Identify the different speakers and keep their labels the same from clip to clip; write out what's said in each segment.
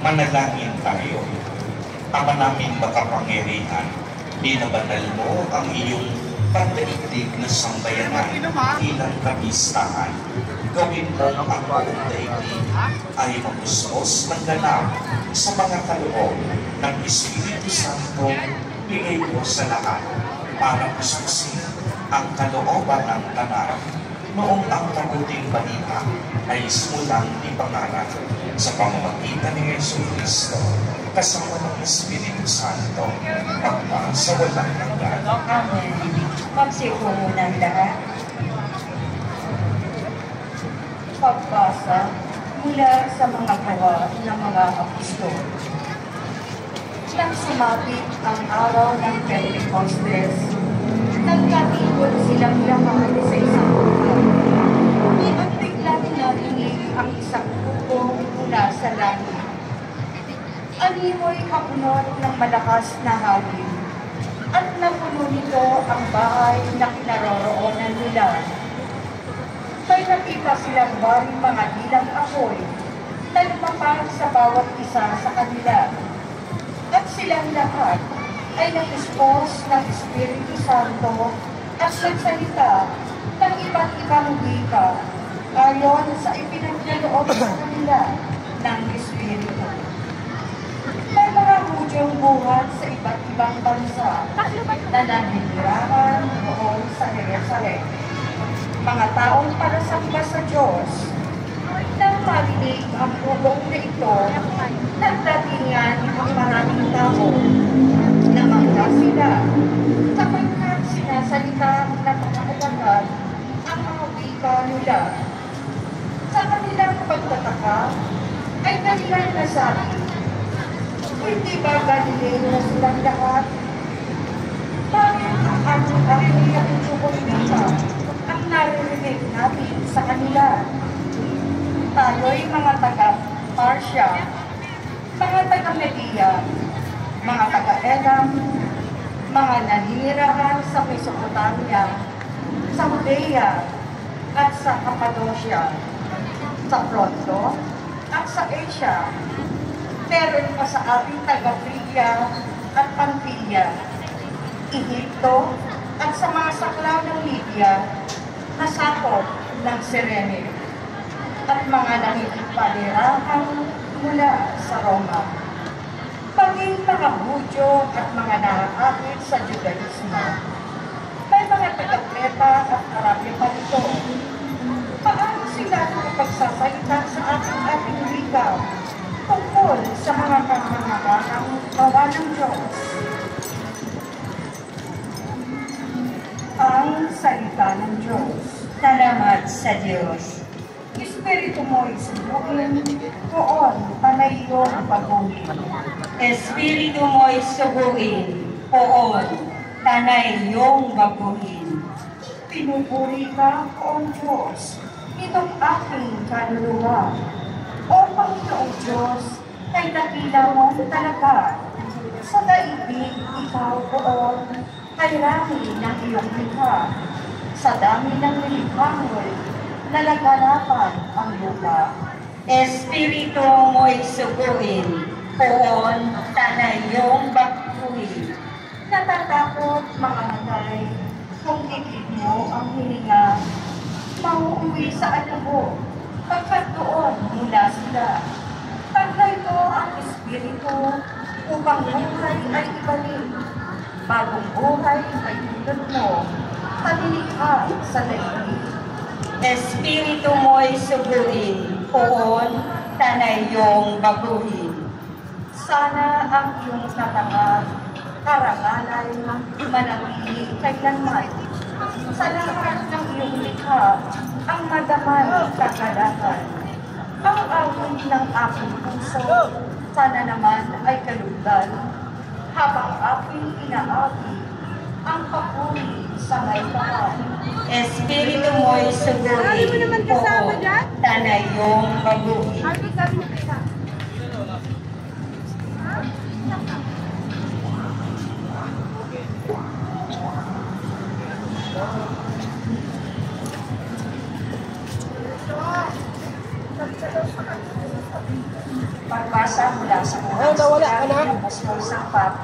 Speaker 1: Manalangin tayo. Ama naming makapangyarihan, binabanal mo ang iyong pandaigdig na sambayanan bilang kamistahan. Gawin mo ang buong daigdig ay mapuspos ng ganap sa mga kaloob ng Espiritu Santo, bigay mo sa lahat para puspusin ang kalooban ng tanan. Noong ang mabuting balita ay simulang ipangaral sa pamamagitan ni Jesucristo kasama ng Espiritu Santo sa walang hanggan.
Speaker 2: Amen. Magsipo ng lahat. Pagbasa mula sa mga gawa ng mga apostol. Nang sumapit ang araw ng Pentecostes, nagkatipon silang lahat sa isang lugar. At biglang narinig ang isang bugong mula sa langit. Animoy kapunot ng malakas na hangin, at napuno nito ang bahay na kinaroroonan nila. May nakita silang maring mga dilang apoy na lumapag sa bawat isa sa kanila. At silang lahat ay nakispos ng Espiritu Santo at nagsalita ng iba't ibang wika ayon sa ipinagkaloob sa kanila ng Espiritu. May mga Hudyong buhat sa iba't ibang bansa na naninirahan noon sa Jerusalem. Mga taong palasamba sa Diyos. Nang marinig ang bugong na ito, nagdatingan ang maraming tao. Namangga sila, sapagkat sinasalita ng mga alagad ang mga wika nila. Sa kanilang pagtataka, ay kanilang nasabi, hindi ba Galileo na silang lahat? Bakit ang ating natutukong wika ang naririnig natin sa kanila? Tayo'y mga taga-Parsya, mga taga-Media, mga taga-Elam, mga nanirahan sa Mesopotamia, sa Judea, at sa Cappadocia, sa Ponto, at sa Asia. Meron pa sa ating taga-Phrygia at Pamphylia, Egypto, at sa mga saklaw ng Libya, na sakop ng Cyrene, at mga nangingipanirahan mula sa Roma. Paging mga Hudyo at mga naaakit sa Judaismo. May mga taga-Creta at Arabia pa rito. Paano sila nakapagsasalita sa ating wika tungkol sa mga kahangahangang gawa ng Diyos? Ang salita ng Diyos.
Speaker 3: Salamat sa Diyos.
Speaker 2: Espiritu mo isubukin, poon panay iyong pag-uwi.
Speaker 3: Espiritu mo'y suguin, poon, tanay iyong baguhin.
Speaker 2: Pinupuri ka, poong Diyos, itong aking kaluluwa. O Panginoong Diyos, kay dakila mo talaga. Sa daigdig, ikaw, poon, ay rami ng iyong likha. Sa dami ng nilipangol, nalaganapan ang lupa.
Speaker 3: Espiritu mo'y suguin, poon, tanay iyong baguhin.
Speaker 2: Natatakot mga matay, kung ikig mo ang hininga, mauuwi sa alam mo, pagkat ko upang buhay ay ibalik. Bagong buhay ay tulad mo, kalilikha sa daigdig.
Speaker 3: Espiritu mo'y suguin, poon, tanayong baguhin.
Speaker 2: Sana ang iyong katangan, karangalan, manatili kailanman. Sa lahat ng iyong likha, ang madaman kagalakan. Ang awit ng aking puso, sana naman ay kalugdan. Habang aking inaabi, ang papuri sa may tahan.
Speaker 3: Espiritu mo'y suguin, poon, tanayong baguhin.
Speaker 2: Pagbasa mula sa mga
Speaker 4: nawala ka na.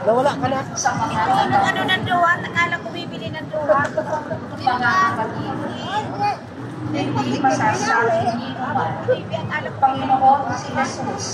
Speaker 4: Nawala ka na.
Speaker 2: Sa mga
Speaker 5: Ano ng duwa? Akala ko bibili ng duwa.
Speaker 2: mga kapatid, hindi masasabi ni naman, Panginoon si Jesus